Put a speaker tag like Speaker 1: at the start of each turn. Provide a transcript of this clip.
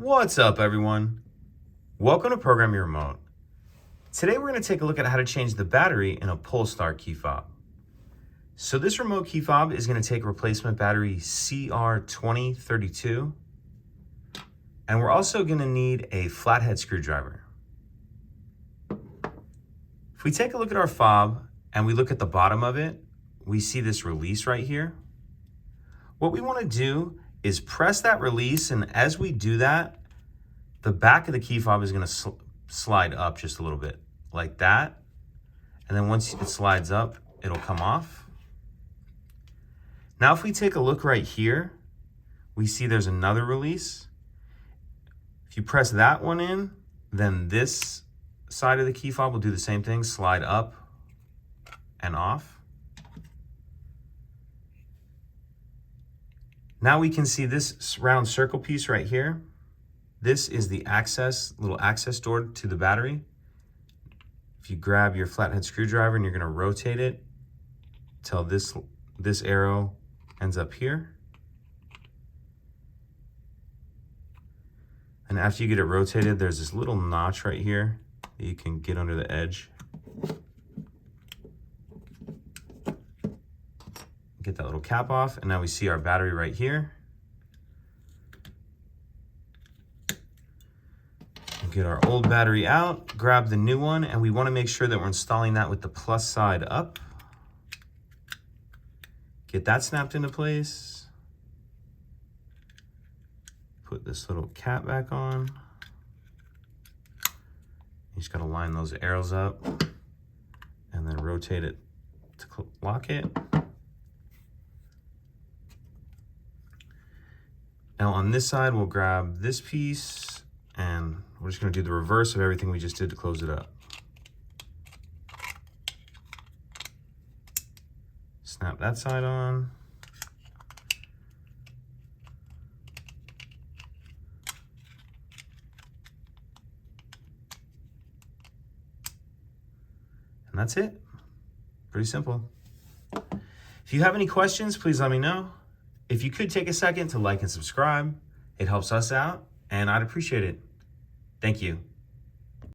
Speaker 1: What's up, everyone? Welcome to Program Your Remote. Today we're going to take a look at how to change the battery in a Polestar key fob. So this remote key fob is going to take replacement battery CR2032, and we're also going to need a flathead screwdriver. If we take a look at our fob and we look at the bottom of it, we see this release right here. What we want to do is press that release, and as we do that, the back of the key fob is going to slide up just a little bit, like that. And then once it slides up, it'll come off. Now if we take a look right here, we see there's another release. If you press that one in, then this side of the key fob will do the same thing, slide up and off. Now we can see this round circle piece right here. This is the little access door to the battery. If you grab your flathead screwdriver and you're gonna rotate it till this arrow ends up here. And after you get it rotated, there's this little notch right here that you can get under the edge. Get that little cap off, and now we see our battery right here. We'll get our old battery out, grab the new one, and we want to make sure that we're installing that with the plus side up. Get that snapped into place. Put this little cap back on. You just got to line those arrows up and then rotate it to lock it. Now on this side, we'll grab this piece and we're just going to do the reverse of everything we just did to close it up. Snap that side on. And that's it. Pretty simple. If you have any questions, please let me know. If you could take a second to like and subscribe, it helps us out, and I'd appreciate it. Thank you.